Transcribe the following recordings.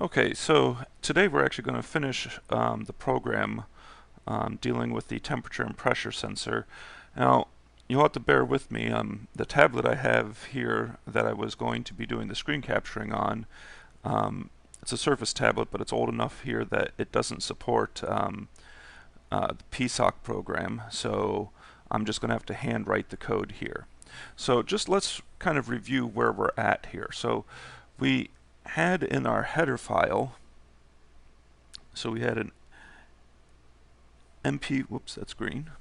Okay, so today we're actually going to finish the program dealing with the temperature and pressure sensor. Now, you'll have to bear with me. The tablet I have here that I was going to be doing the screen capturing on, it's a Surface tablet, but it's old enough here that it doesn't support the PSOC program, so I'm just going to have to hand write the code here. So just let's kind of review where we're at here. So we had in our header file, so we had an whoops, that's green.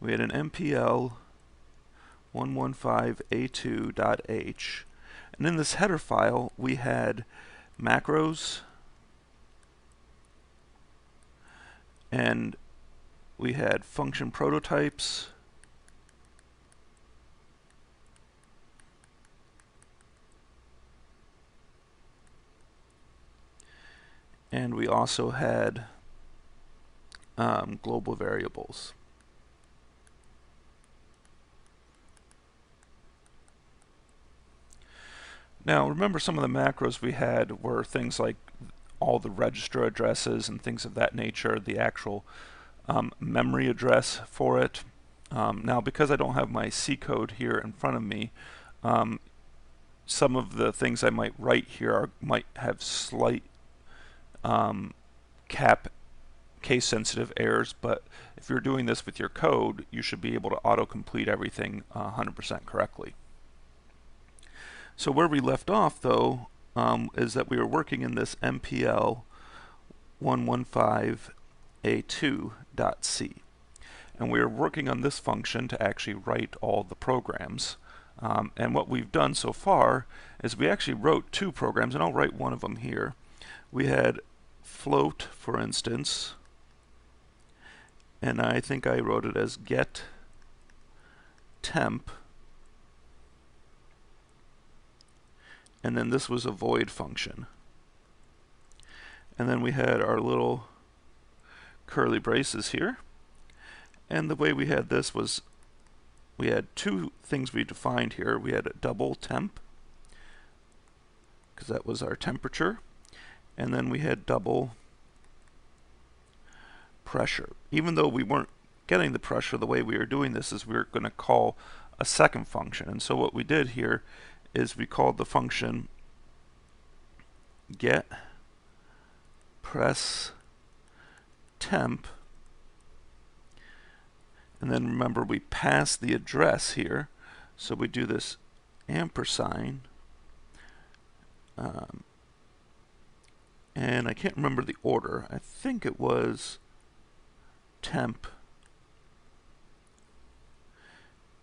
We had an MPL 115A2.h, and in this header file we had macros, and we had function prototypes, and we also had global variables. Now remember, some of the macros we had were things like all the register addresses and things of that nature, the actual memory address for it. Now because I don't have my C code here in front of me, some of the things I might write here might have slight case sensitive errors, but if you're doing this with your code, you should be able to autocomplete everything 100% correctly. So where we left off, though, is that we were working in this MPL 115A2.c, and we were working on this function to actually write all the programs. And what we've done so far is we actually wrote two programs, and I'll write one of them here. We had float, for instance, and I think I wrote it as get temp, and then this was a void function. And then we had our little curly braces here, and the way we had this was we had two things we defined here. We had a double temp, because that was our temperature, and then we had double pressure. Even though we weren't getting the pressure, the way we were doing this is we were going to call a second function. And so what we did here is we called the function get press temp, and then remember we pass the address here, so we do this ampersand, and I can't remember the order. I think it was temp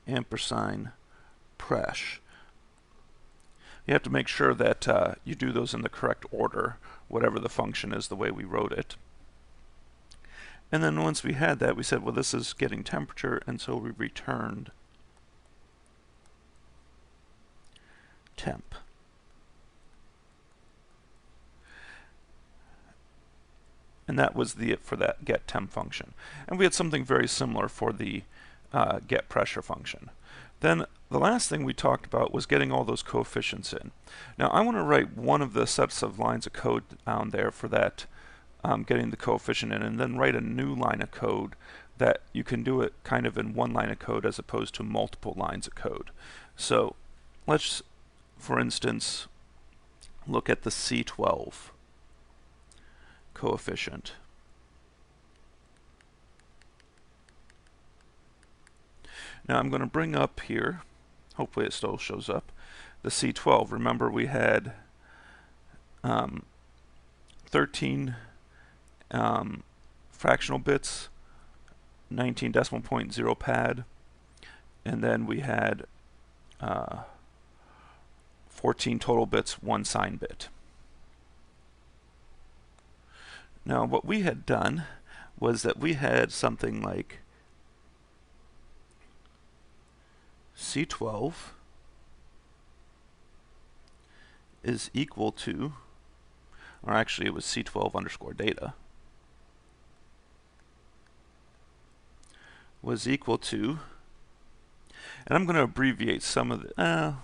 ampersand press. You have to make sure that you do those in the correct order, whatever the function is, the way we wrote it. And then once we had that, we said, well, this is getting temperature, and so we returned temp. And that was it for that get temp function. And we had something very similar for the get pressure function. Then the last thing we talked about was getting all those coefficients in. Now I want to write one of the sets of lines of code down there for that, getting the coefficient in, and then write a new line of code that you can do it kind of in one line of code as opposed to multiple lines of code. So let's, for instance, look at the C12 coefficient. Now I'm going to bring up here, hopefully it still shows up, the C12. Remember we had 13 fractional bits, 19 decimal point 0 pad, and then we had 14 total bits, 1 sign bit. Now what we had done was that we had something like C12 is equal to, or actually it was C12 underscore data, was equal to, and I'm going to abbreviate some of the,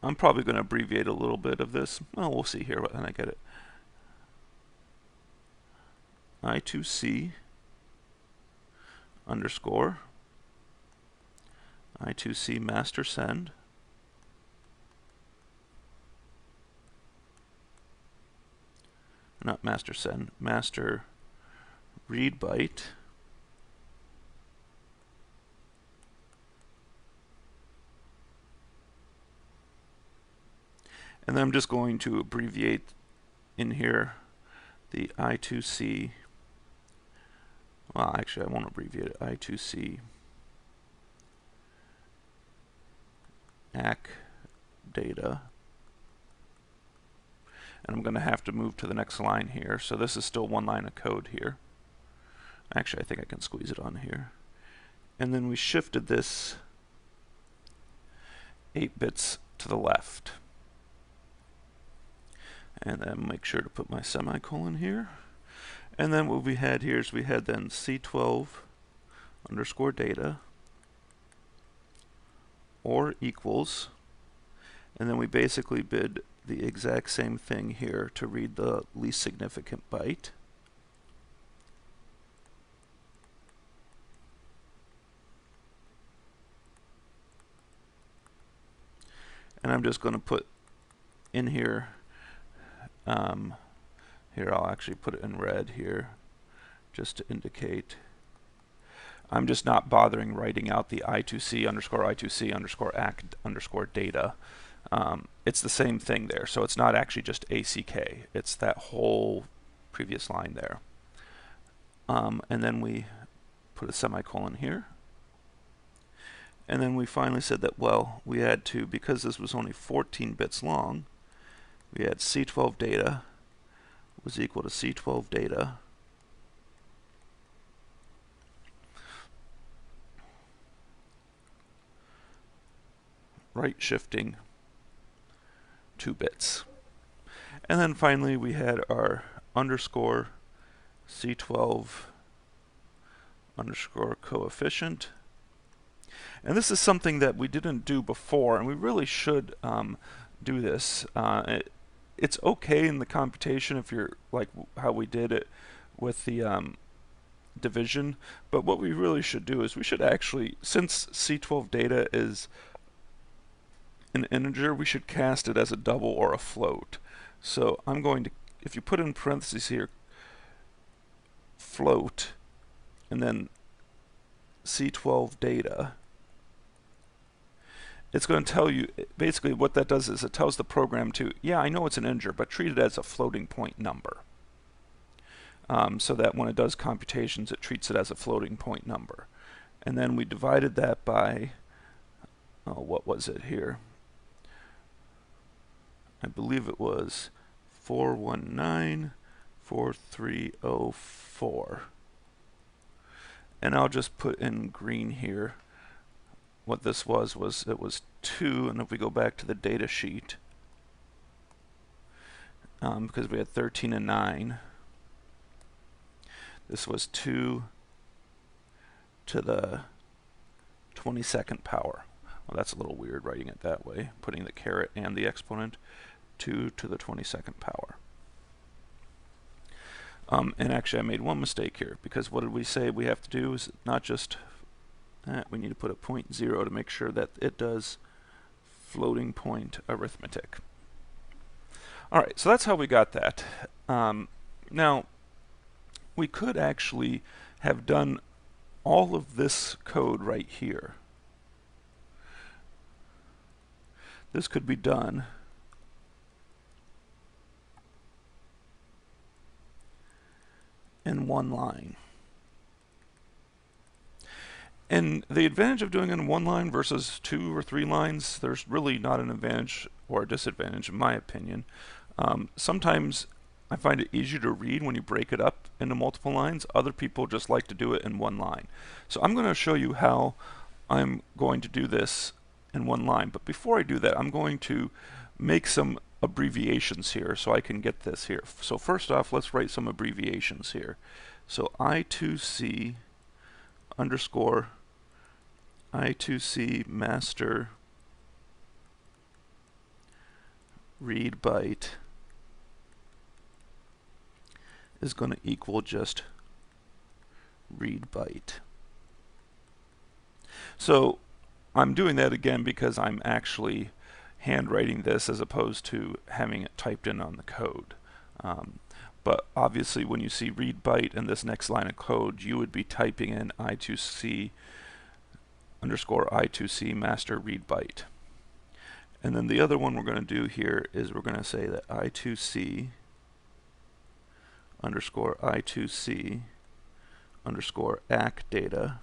I'm probably going to abbreviate a little bit of this. Well, we'll see here when I get it. I2C underscore I2C master send not master send, master read byte and then I'm just going to abbreviate in here the I2C. Well, actually I won't abbreviate it. I2C ACK data. And I'm going to have to move to the next line here. So this is still one line of code here. Actually, I think I can squeeze it on here. And then we shifted this 8 bits to the left. And then make sure to put my semicolon here. And then what we had here is we had then C12 underscore data or equals. And then we basically did the exact same thing here to read the least significant byte. And I'm just going to put in here, here I'll actually put it in red here just to indicate. I'm just not bothering writing out the I2C underscore ACK underscore data. It's the same thing there, so it's not actually just ACK, it's that whole previous line there. And then we put a semicolon here. And then we finally said that, well, we had to, because this was only 14 bits long, we had C12 data was equal to C12 data right shifting 2 bits. And then finally we had our underscore C12 underscore coefficient. And this is something that we didn't do before, and we really should do this. It's okay in the computation if you're like how we did it with the division, but what we really should do is we should actually, since C12 data is an integer, we should cast it as a double or a float. So I'm going to, if you put in parentheses here, float, and then C12 data, it's going to tell you, basically what that does is it tells the program to, yeah, I know it's an integer, but treat it as a floating point number. So that when it does computations, it treats it as a floating point number. And then we divided that by, what was it here? I believe it was 4194304. And I'll just put in green here. What this was it was 2, and if we go back to the data sheet, because we had 13 and 9, this was 2 to the 22nd power. Well, that's a little weird writing it that way, putting the caret and the exponent, 2 to the 22nd power. And actually I made one mistake here, because what did we say we have to do is not just we need to put a 0.0 to make sure that it does floating point arithmetic. Alright, so that's how we got that. Now, we could actually have done all of this code right here. This could be done in one line. And the advantage of doing it in one line versus 2 or 3 lines, there's really not an advantage or a disadvantage in my opinion. Sometimes I find it easier to read when you break it up into multiple lines. Other people just like to do it in one line. So I'm going to show you how I'm going to do this in one line. But before I do that, I'm going to make some abbreviations here so I can get this here. So first off, let's write some abbreviations here. So I2C underscore I2C master read byte is going to equal just read byte. So I'm doing that again because I'm actually handwriting this as opposed to having it typed in on the code. But obviously when you see read byte in this next line of code, you would be typing in I2C underscore I2C master read byte. And then the other one we're going to do here is we're going to say that I2C underscore I2C underscore ACK data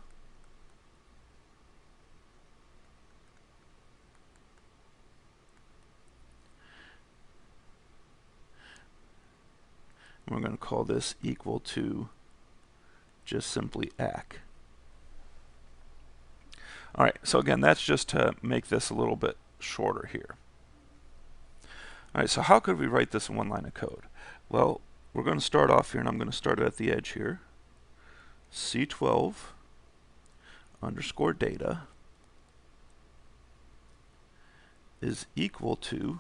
and we're going to call this equal to just simply ACK. Alright, so again, that's just to make this a little bit shorter here. Alright, so how could we write this in one line of code? Well, we're going to start off here, and I'm going to start it at the edge here. C12 underscore data is equal to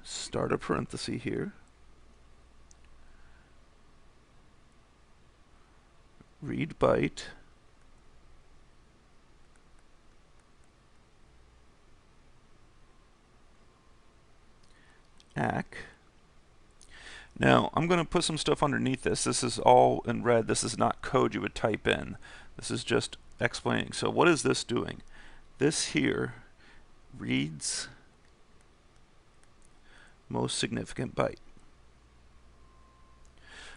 start a parenthesis here, read byte ACK. Now I'm going to put some stuff underneath this. This is all in red. This is not code you would type in. This is just explaining. So what is this doing? This here reads most significant byte.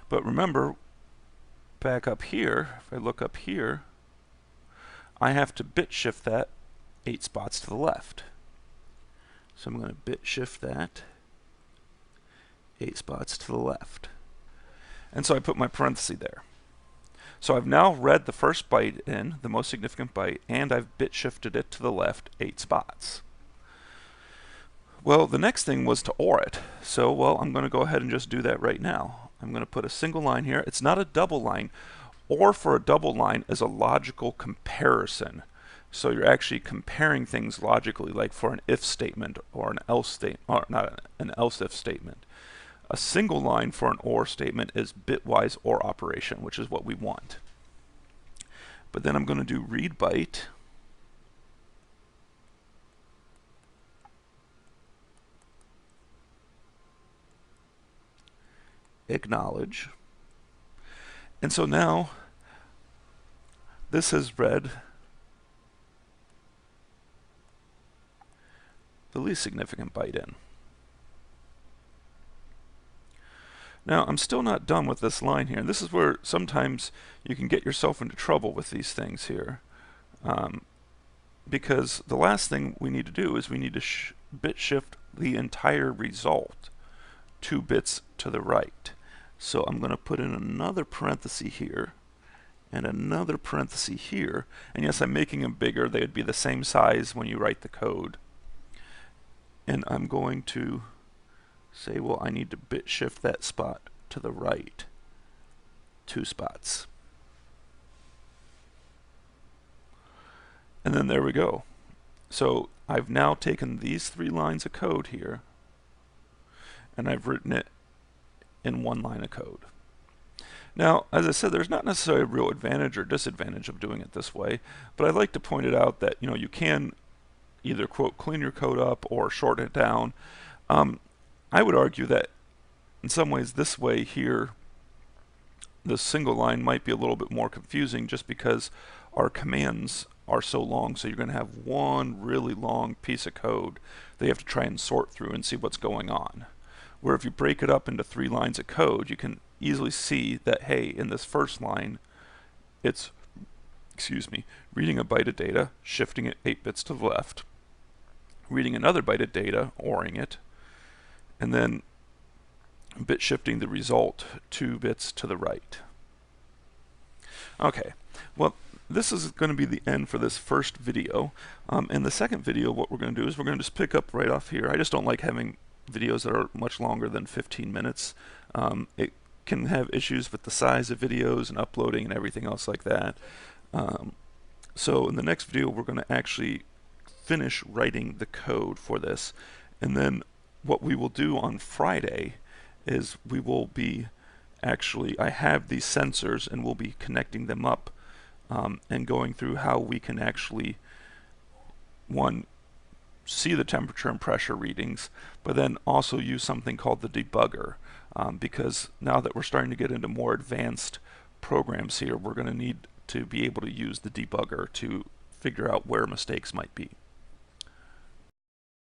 But remember, back up here, if I look up here, I have to bit shift that 8 spots to the left. So I'm going to bit shift that 8 spots to the left. And so I put my parenthesis there. So I've now read the first byte in, the most significant byte, and I've bit shifted it to the left 8 spots. Well, the next thing was to OR it. So, well, I'm going to go ahead and just do that right now. I'm going to put a single line here. It's not a double line. OR for a double line is a logical comparison. So you're actually comparing things logically, like for an if statement or an else statement, or not an else if statement. A single line for an OR statement is bitwise OR operation, which is what we want. But then I'm going to do read byte acknowledge. And so now this has read the least significant byte in. Now I'm still not done with this line here, and this is where sometimes you can get yourself into trouble with these things here, because the last thing we need to do is we need to bit shift the entire result 2 bits to the right. So I'm going to put in another parenthesis here and another parenthesis here, and yes, I'm making them bigger. They would be the same size when you write the code. And I'm going to say, well, I need to bit shift that spot to the right 2 spots. And then there we go. So I've now taken these 3 lines of code here and I've written it in 1 line of code. Now, as I said, there's not necessarily a real advantage or disadvantage of doing it this way, but I'd like to point it out that you can either quote clean your code up or shorten it down. I would argue that in some ways this way here, this single line might be a little bit more confusing just because our commands are so long, so you're going to have one really long piece of code that you have to try and sort through and see what's going on. Where if you break it up into 3 lines of code, you can easily see that, hey, in this first line, it's, reading a byte of data, shifting it 8 bits to the left, reading another byte of data, ORing it, and then bit shifting the result 2 bits to the right. Okay, well, this is going to be the end for this first video. In the second video, what we're going to do is we're going to just pick up right off here. I just don't like having videos that are much longer than 15 minutes. It can have issues with the size of videos and uploading and everything else like that. So in the next video, we're going to actually finish writing the code for this, and then what we will do on Friday is we will be I have these sensors and we'll be connecting them up and going through how we can actually, one, see the temperature and pressure readings, but then also use something called the debugger, because now that we're starting to get into more advanced programs here, we're going to need to be able to use the debugger to figure out where mistakes might be.